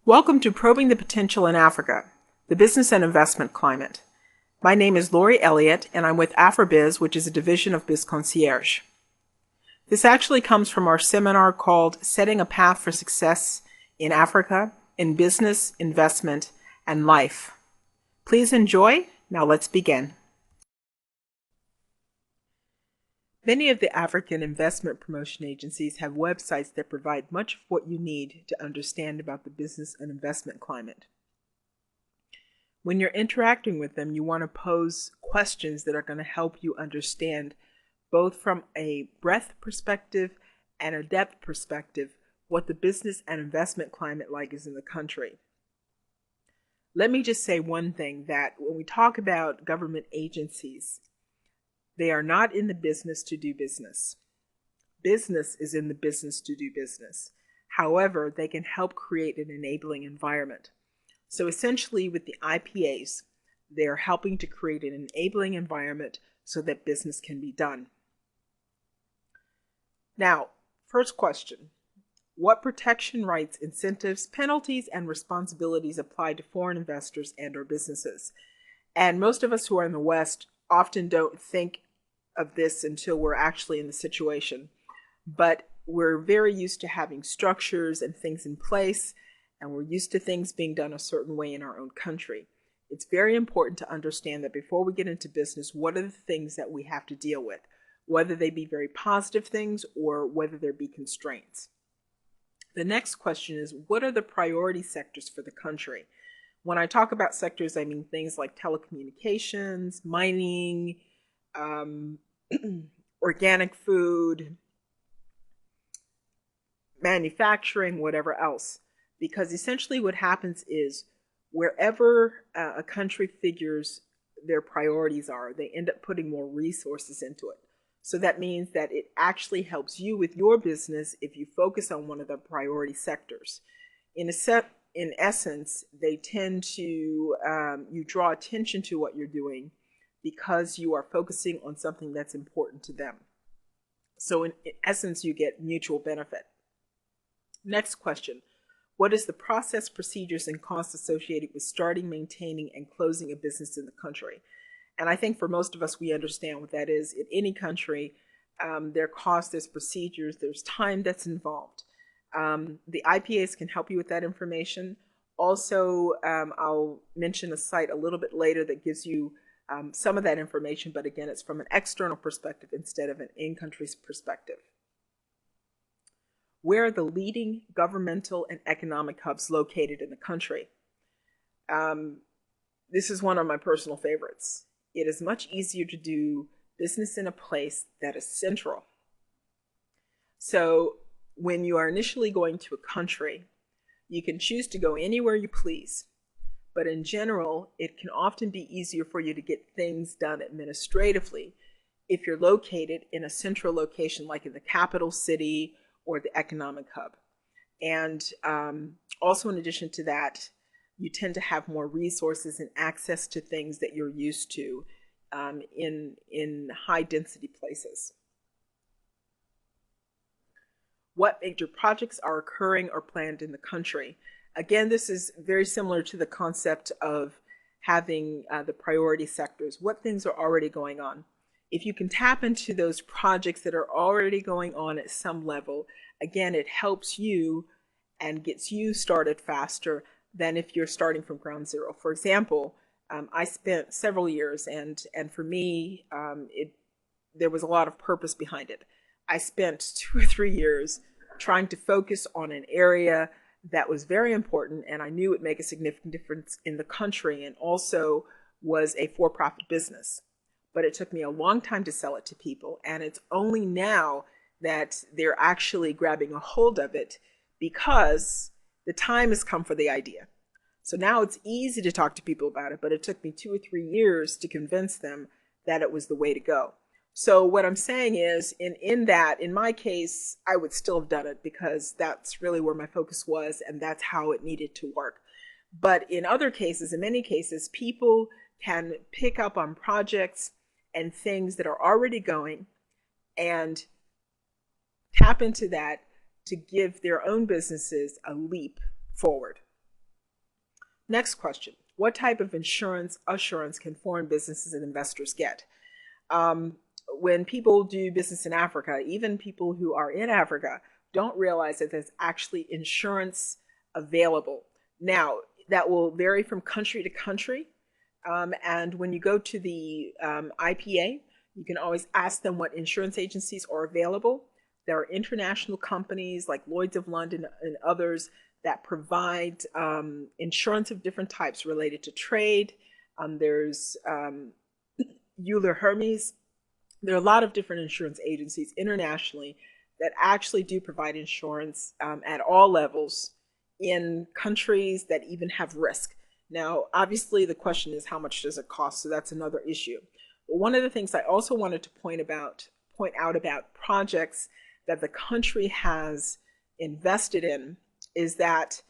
Welcome to Probing the Potential in Africa, the Business and Investment Climate. My name is Lori Elliott, and I'm with Afribiz, which is a division of BizConcierge. This actually comes from our seminar called Setting a Path for Success in Africa in Business, Investment, and Life. Please enjoy. Now let's begin. Many of the African investment promotion agencies have websites that provide much of what you need to understand about the business and investment climate. When you're interacting with them, you want to pose questions that are going to help you understand, both from a breadth perspective and a depth perspective, what the business and investment climate like is in the country. Let me just say one thing, that when we talk about government agencies, they are not in the business to do business. Business is in the business to do business. However, they can help create an enabling environment. So essentially with the IPAs, they are helping to create an enabling environment so that business can be done. Now, first question. What protection, rights, incentives, penalties, and responsibilities apply to foreign investors and/or businesses? And most of us who are in the West often don't think of this until we're actually in the situation. But we're very used to having structures and things in place, and we're used to things being done a certain way in our own country. It's very important to understand that before we get into business, what are the things that we have to deal with, whether they be very positive things or whether there be constraints. The next question is, what are the priority sectors for the country? When I talk about sectors, I mean things like telecommunications, mining, organic food, manufacturing, whatever else. Because essentially what happens is wherever a country figures their priorities are, they end up putting more resources into it. So that means that it actually helps you with your business if you focus on one of the priority sectors. In essence, they tend to, you draw attention to what you're doing because you are focusing on something that's important to them. So in essence, you get mutual benefit. Next question. What is the process, procedures, and costs associated with starting, maintaining, and closing a business in the country? And I think for most of us, we understand what that is. In any country, there are costs, there's procedures, there's time that's involved. The IPAs can help you with that information. Also, I'll mention a site a little bit later that gives you some of that information, but again, it's from an external perspective instead of an in-country perspective. Where are the leading governmental and economic hubs located in the country? This is one of my personal favorites. It is much easier to do business in a place that is central. So when you are initially going to a country, you can choose to go anywhere you please. But in general, it can often be easier for you to get things done administratively if you're located in a central location like in the capital city or the economic hub. And also in addition to that, you tend to have more resources and access to things that you're used to in high density places. What major projects are occurring or planned in the country? Again, this is very similar to the concept of having the priority sectors. What things are already going on? If you can tap into those projects that are already going on at some level, again, it helps you and gets you started faster than if you're starting from ground zero. For example, I spent several years, and for me, there was a lot of purpose behind it. I spent 2 or 3 years trying to focus on an area that was very important, and I knew it would make a significant difference in the country, and also was a for-profit business. But it took me a long time to sell it to people, and it's only now that they're actually grabbing a hold of it because the time has come for the idea. So now it's easy to talk to people about it, but it took me 2 or 3 years to convince them that it was the way to go. So what I'm saying is, in my case, I would still have done it because that's really where my focus was, and that's how it needed to work. But in other cases, in many cases, people can pick up on projects and things that are already going and tap into that to give their own businesses a leap forward. Next question. What type of insurance assurance can foreign businesses and investors get? When people do business in Africa, even people who are in Africa don't realize that there's actually insurance available. Now, that will vary from country to country. And when you go to the IPA, you can always ask them what insurance agencies are available. There are international companies like Lloyd's of London and others that provide insurance of different types related to trade. There's Euler Hermes. There are a lot of different insurance agencies internationally that actually do provide insurance at all levels in countries that even have risk. Now, obviously, the question is how much does it cost? So that's another issue. But one of the things I also wanted to point out about projects that the country has invested in is that,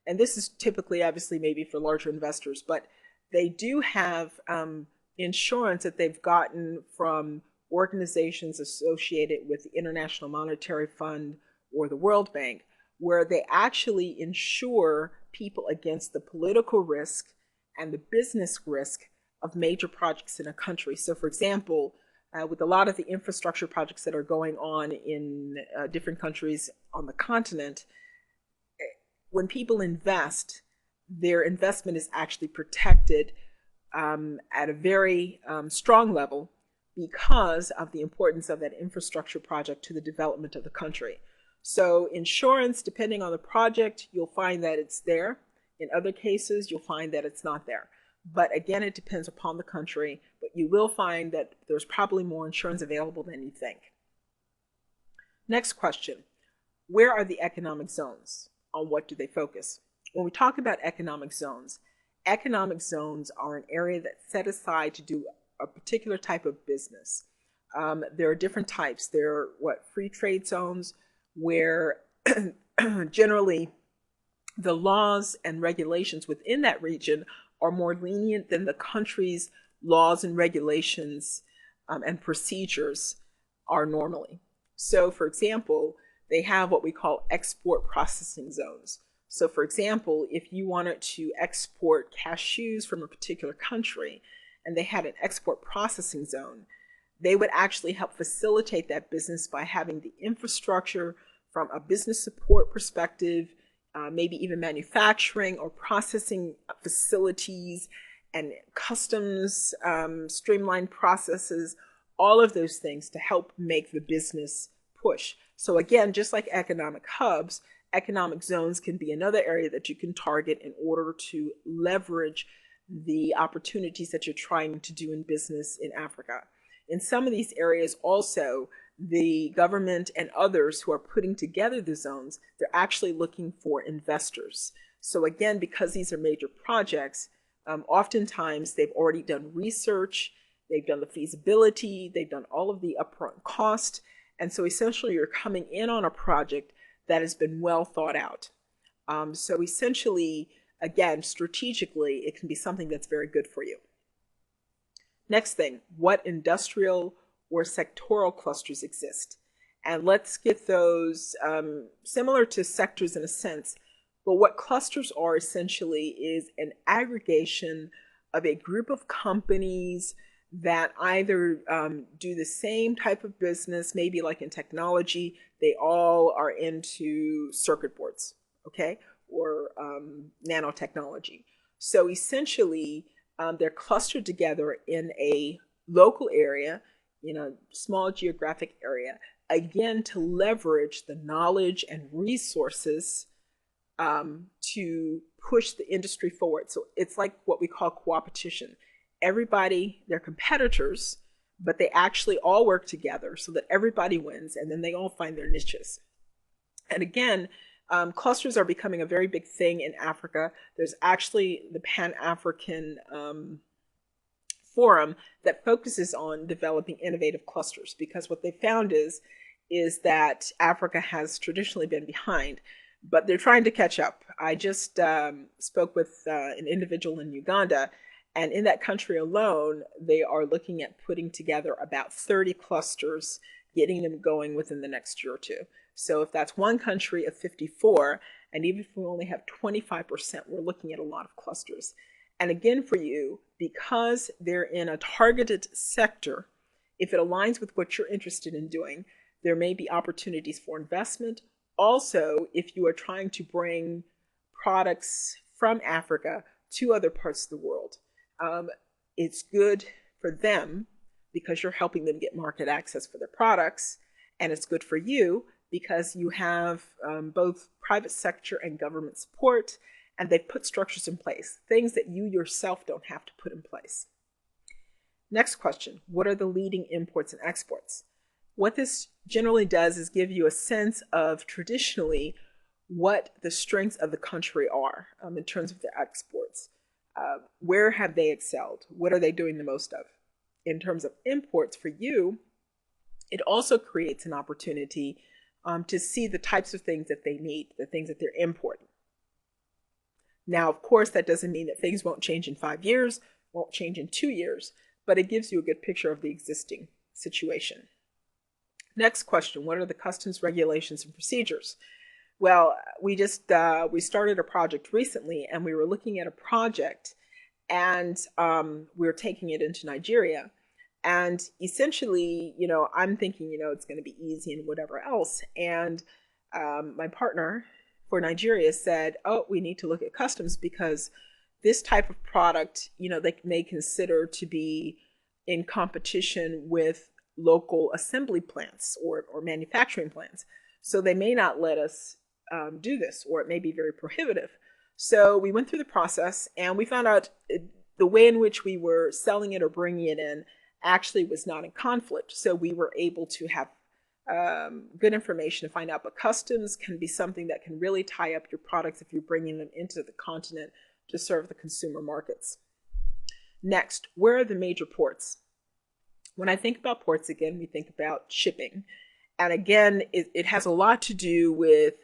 and this is typically obviously maybe for larger investors, but they do have insurance that they've gotten from organizations associated with the International Monetary Fund or the World Bank, where they actually insure people against the political risk and the business risk of major projects in a country. So for example, with a lot of the infrastructure projects that are going on in different countries on the continent, when people invest, their investment is actually protected at a very strong level because of the importance of that infrastructure project to the development of the country. So insurance, depending on the project, you'll find that it's there. In other cases, you'll find that it's not there. But again, it depends upon the country, but you will find that there's probably more insurance available than you think. Next question. Where are the economic zones? On what do they focus? When we talk about economic zones are an area that's set aside to do a particular type of business. There are different types. There are free trade zones, where generally the laws and regulations within that region are more lenient than the country's laws and regulations and procedures are normally. So for example, they have what we call export processing zones. So for example, if you wanted to export cashews from a particular country and they had an export processing zone, they would actually help facilitate that business by having the infrastructure from a business support perspective, maybe even manufacturing or processing facilities and customs, streamlined processes, all of those things to help make the business push. So again, just like economic hubs, economic zones can be another area that you can target in order to leverage the opportunities that you're trying to do in business in Africa. In some of these areas also, the government and others who are putting together the zones, they're actually looking for investors. So again, because these are major projects, oftentimes they've already done research, they've done the feasibility, they've done all of the upfront cost. And so essentially you're coming in on a project that has been well thought out. So essentially, again, strategically, it can be something that's very good for you. Next thing, what industrial or sectoral clusters exist? And let's get those similar to sectors in a sense, but what clusters are essentially is an aggregation of a group of companies that either do the same type of business, maybe like in technology, they all are into circuit boards, okay, or nanotechnology. So essentially, they're clustered together in a local area, in a small geographic area, again, to leverage the knowledge and resources to push the industry forward. So it's like what we call co-opetition. Everybody, they're competitors, but they actually all work together so that everybody wins, and then they all find their niches. And again, clusters are becoming a very big thing in Africa. There's actually the Pan-African Forum that focuses on developing innovative clusters, because what they found is that Africa has traditionally been behind, but they're trying to catch up. I just spoke with an individual in Uganda, and in that country alone, they are looking at putting together about 30 clusters, getting them going within the next year or two. So if that's one country of 54, And even if we only have 25%, we're looking at a lot of clusters. And again, for you, because they're in a targeted sector, if it aligns with what you're interested in doing, there may be opportunities for investment. Also, if you are trying to bring products from Africa to other parts of the world, it's good for them because you're helping them get market access for their products. And it's good for you because you have both private sector and government support, and they've put structures in place, things that you yourself don't have to put in place. Next question, what are the leading imports and exports? What this generally does is give you a sense of traditionally what the strengths of the country are in terms of their exports. Where have they excelled? What are they doing the most of? In terms of imports for you, it also creates an opportunity to see the types of things that they need, the things that they're importing. Now, of course, that doesn't mean that things won't change in 5 years, won't change in 2 years, but it gives you a good picture of the existing situation. Next question, what are the customs regulations and procedures? Well, we started a project recently, and we were looking at a project, and we were taking it into Nigeria. And essentially, I'm thinking, it's going to be easy and whatever else. And my partner for Nigeria said, oh, we need to look at customs because this type of product, they may consider to be in competition with local assembly plants or manufacturing plants. So they may not let us do this, or it may be very prohibitive. So we went through the process and we found out the way in which we were selling it or bringing it in actually was not in conflict. So we were able to have good information to find out. But customs can be something that can really tie up your products if you're bringing them into the continent to serve the consumer markets. Next, where are the major ports? When I think about ports, again, we think about shipping. And again, it has a lot to do with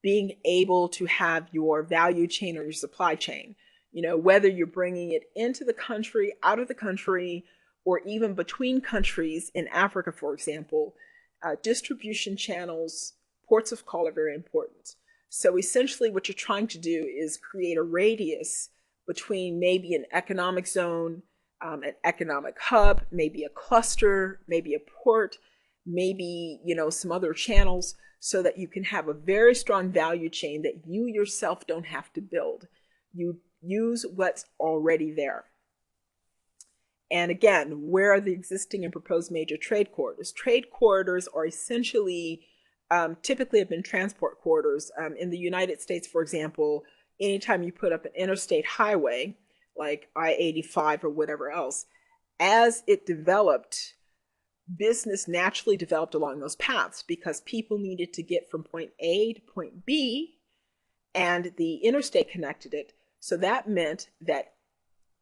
being able to have your value chain or your supply chain. Whether you're bringing it into the country, out of the country, or even between countries in Africa, for example, distribution channels, ports of call are very important. So essentially what you're trying to do is create a radius between maybe an economic zone, an economic hub, maybe a cluster, maybe a port, maybe, some other channels, so that you can have a very strong value chain that you yourself don't have to build. You use what's already there. And again, where are the existing and proposed major trade corridors? Trade corridors are essentially, typically have been transport corridors. In the United States, for example, anytime you put up an interstate highway, like I-85 or whatever else, as it developed, business naturally developed along those paths because people needed to get from point A to point B, and the interstate connected it. So that meant that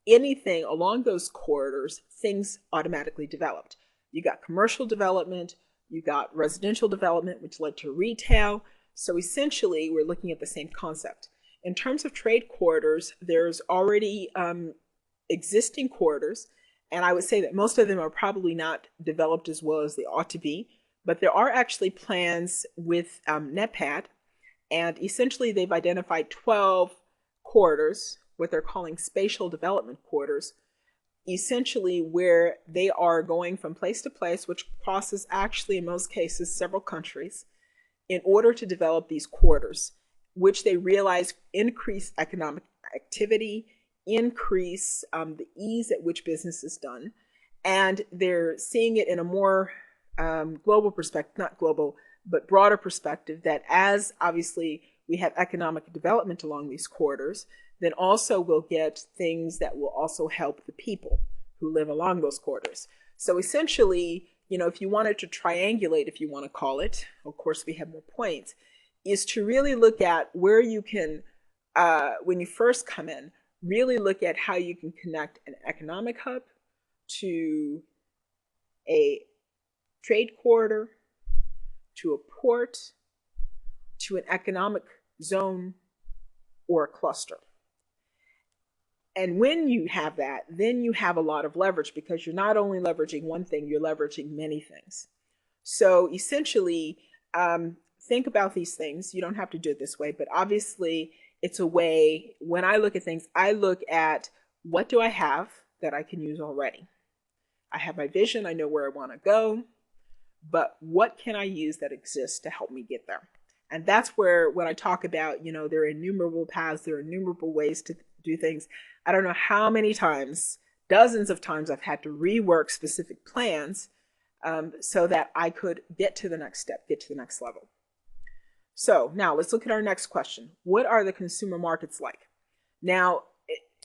anything along those corridors, things automatically developed. You got commercial development, you got residential development, which led to retail. So essentially, we're looking at the same concept. In terms of trade corridors, there's already existing corridors, and I would say that most of them are probably not developed as well as they ought to be, but there are actually plans with NEPAD, and essentially they've identified 12 corridors, what they're calling spatial development corridors, essentially where they are going from place to place, which crosses actually in most cases several countries, in order to develop these corridors, which they realize increase economic activity, increase the ease at which business is done, and they're seeing it in a more global perspective, not global, but broader perspective, that as obviously we have economic development along these corridors, then also we'll get things that will also help the people who live along those corridors. So essentially, if you wanted to triangulate, if you want to call it, of course we have more points, is to really look at where you can, when you first come in, really look at how you can connect an economic hub to a trade corridor, to a port, to an economic zone, or a cluster. And when you have that, then you have a lot of leverage because you're not only leveraging one thing, you're leveraging many things. So essentially, think about these things. You don't have to do it this way, but obviously it's a way, when I look at things, I look at what do I have that I can use already? I have my vision, I know where I want to go, but what can I use that exists to help me get there? And that's where, when I talk about, there are innumerable paths, there are innumerable ways to do things. I don't know how many times, dozens of times, I've had to rework specific plans so that I could get to the next step, get to the next level. So now let's look at our next question. What are the consumer markets like? Now,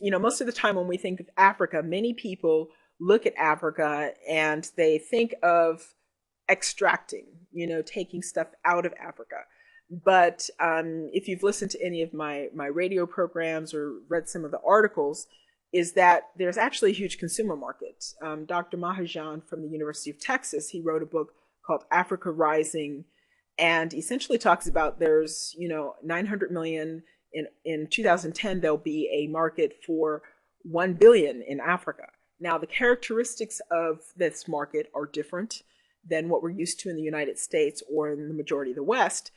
most of the time when we think of Africa, many people look at Africa and they think of extracting, taking stuff out of Africa. But if you've listened to any of my radio programs or read some of the articles, is that there's actually a huge consumer market. Dr. Mahajan from the University of Texas, he wrote a book called Africa Rising, and essentially talks about there's 900 million in 2010. There'll be a market for 1 billion in Africa. Now, the characteristics of this market are different than what we're used to in the United States or in the majority of the West,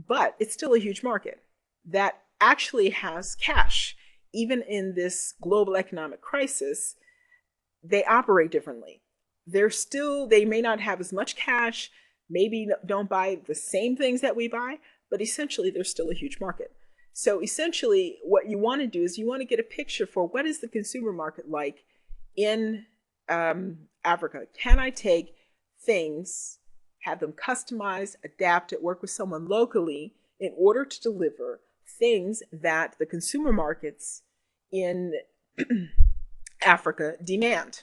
but it's still a huge market that actually has cash. Even in this global economic crisis, they operate differently. They may not have as much cash, maybe don't buy the same things that we buy, but essentially there's still a huge market. So essentially what you want to do is you want to get a picture for what is the consumer market like in Africa. Can I take things, have them customized, adapt it, work with someone locally in order to deliver things that the consumer markets in Africa demand?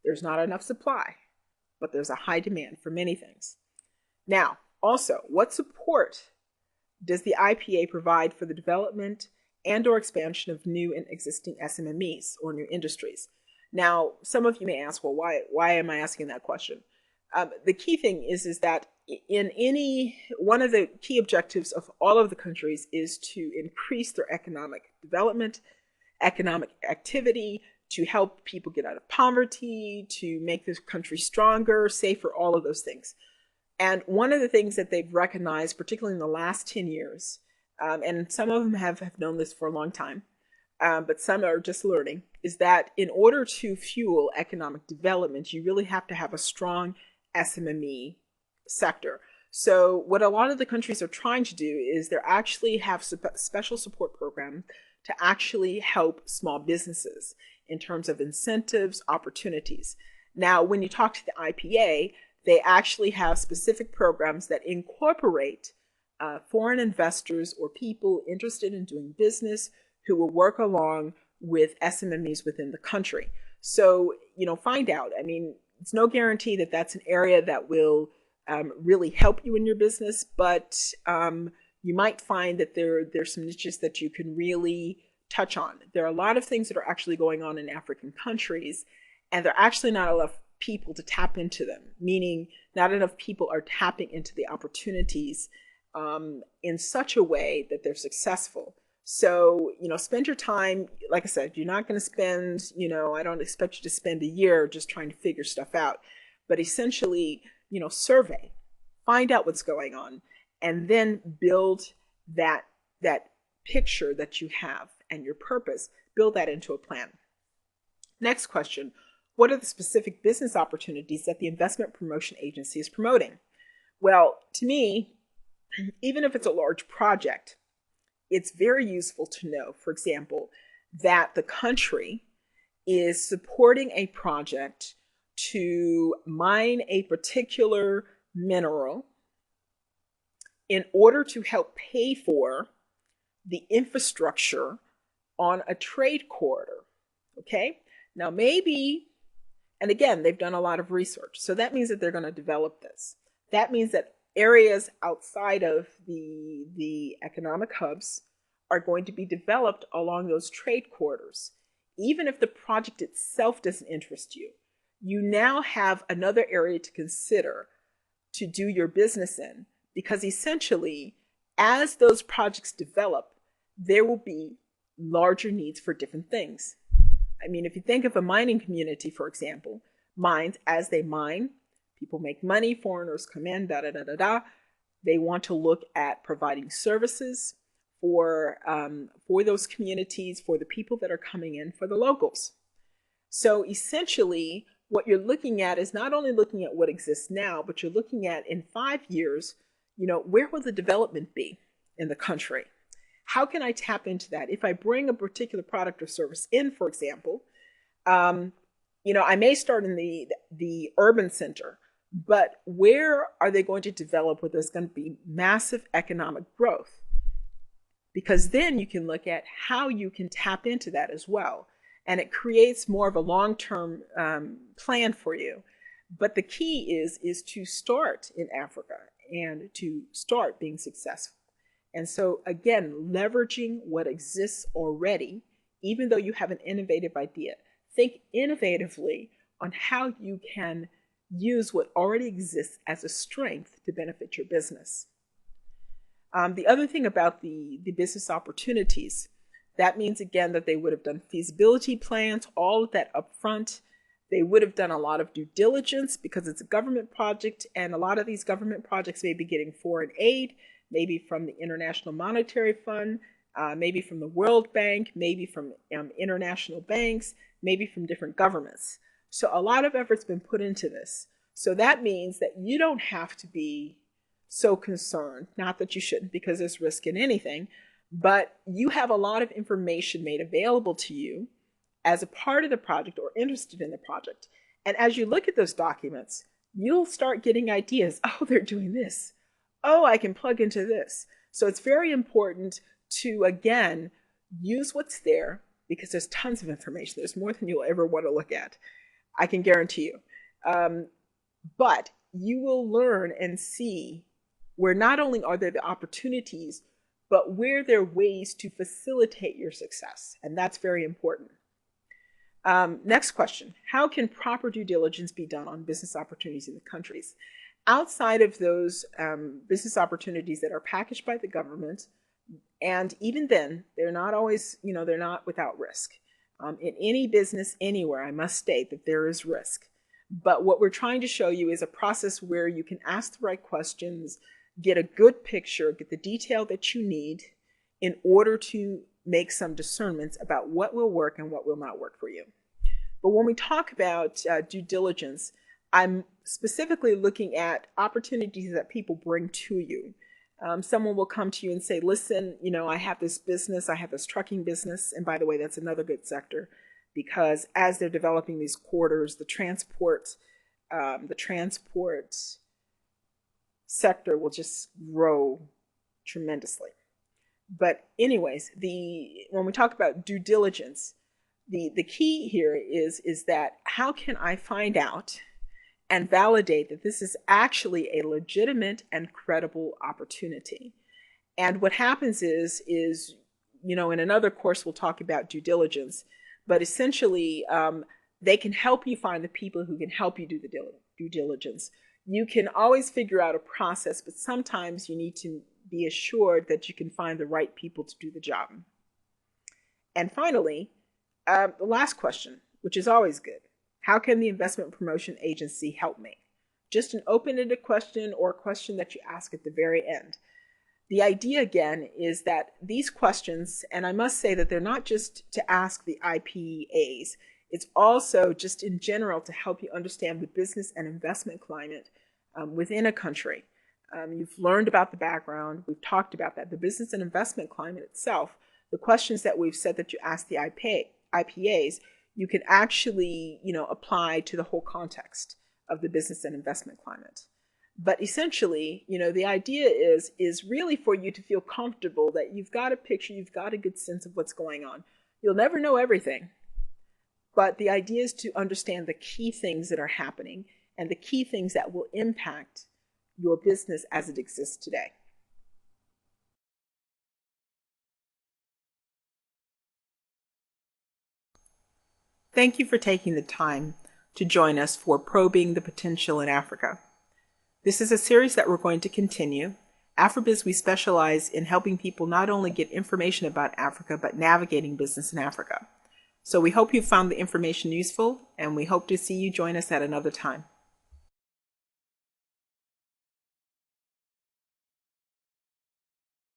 There's not enough supply, but there's a high demand for many things. Now, also, what support does the IPA provide for the development and or expansion of new and existing SMMEs or new industries? Now, some of you may ask, well, why am I asking that question? The key thing is that one of the key objectives of all of the countries is to increase their economic development, economic activity, to help people get out of poverty, to make this country stronger, safer, all of those things. And one of the things that they've recognized, particularly in the last 10 years, and some of them have known this for a long time, but some are just learning, is that in order to fuel economic development, you really have to have a strong SMME sector. So what a lot of the countries are trying to do is they actually have special support programs to actually help small businesses in terms of incentives, opportunities. Now, when you talk to the IPA, they actually have specific programs that incorporate foreign investors or people interested in doing business who will work along with SMMEs within the country. So, find out. I mean, it's no guarantee that that's an area that will really help you in your business, but you might find that there's some niches that you can really touch on. There are a lot of things that are actually going on in African countries, and there are actually not enough people to tap into them, meaning not enough people are tapping into the opportunities in such a way that they're successful. So, spend your time. Like I said, you're not going to spend, I don't expect you to spend a year just trying to figure stuff out, but essentially, survey, find out what's going on, and then build that picture that you have and your purpose, build that into a plan. Next question. What are the specific business opportunities that the investment promotion agency is promoting? Well, to me, even if it's a large project, it's very useful to know, for example, that the country is supporting a project to mine a particular mineral in order to help pay for the infrastructure on a trade corridor. Okay? Now, maybe, and again, they've done a lot of research, so that means that they're going to develop this. That means that areas outside of the economic hubs are going to be developed along those trade corridors. Even if the project itself doesn't interest you, you now have another area to consider to do your business in, because essentially, as those projects develop, there will be larger needs for different things. I mean, if you think of a mining community, for example, mines, as they mine, people make money, foreigners come in, They want to look at providing services for those communities, for the people that are coming in, for the locals. So essentially, what you're looking at is not only looking at what exists now, but you're looking at in 5 years, where will the development be in the country? How can I tap into that? If I bring a particular product or service in, for example, I may start in the urban center, but where are they going to develop where there's going to be massive economic growth? Because then you can look at how you can tap into that as well. And it creates more of a long-term plan for you. But the key is to start in Africa and to start being successful. And so, again, leveraging what exists already, even though you have an innovative idea, think innovatively on how you can use what already exists as a strength to benefit your business. The other thing about the business opportunities, that means, again, that they would have done feasibility plans, all of that up front. They would have done a lot of due diligence because it's a government project, and a lot of these government projects may be getting foreign aid, maybe from the International Monetary Fund, maybe from the World Bank, maybe from international banks, maybe from different governments. So a lot of effort's been put into this. So that means that you don't have to be so concerned, not that you shouldn't because there's risk in anything, but you have a lot of information made available to you as a part of the project or interested in the project. And as you look at those documents, you'll start getting ideas. Oh, they're doing this. Oh, I can plug into this. So it's very important to, again, use what's there because there's tons of information. There's more than you'll ever want to look at. I can guarantee you. But you will learn and see where not only are there the opportunities, but where there are ways to facilitate your success. And that's very important. Next question. How can proper due diligence be done on business opportunities in the countries? Outside of those business opportunities that are packaged by the government, and even then, they're not always, they're not without risk. In any business, anywhere, I must state that there is risk. But what we're trying to show you is a process where you can ask the right questions, get a good picture, get the detail that you need in order to make some discernments about what will work and what will not work for you. But when we talk about due diligence, I'm specifically looking at opportunities that people bring to you. Someone will come to you and say, listen, I have this business, I have this trucking business. And by the way, that's another good sector because as they're developing these corridors, the transport sector will just grow tremendously. But anyways, when we talk about due diligence, the key here is that how can I find out and validate that this is actually a legitimate and credible opportunity? And what happens is in another course we'll talk about due diligence, but essentially they can help you find the people who can help you do the due diligence. You can always figure out a process, but sometimes you need to be assured that you can find the right people to do the job. And finally, the last question, which is always good. How can the investment promotion agency help me? Just an open-ended question or a question that you ask at the very end. The idea, again, is that these questions, and I must say that they're not just to ask the IPAs, it's also just in general to help you understand the business and investment climate within a country. You've learned about the background. We've talked about that. The business and investment climate itself, the questions that we've said that you ask the IPAs, you can actually, apply to the whole context of the business and investment climate. But essentially, the idea is really for you to feel comfortable that you've got a picture, you've got a good sense of what's going on. You'll never know everything, but the idea is to understand the key things that are happening and the key things that will impact your business as it exists today. Thank you for taking the time to join us for Probing the Potential in Africa. This is a series that we're going to continue. AfriBiz, we specialize in helping people not only get information about Africa, but navigating business in Africa. So we hope you found the information useful, and we hope to see you join us at another time.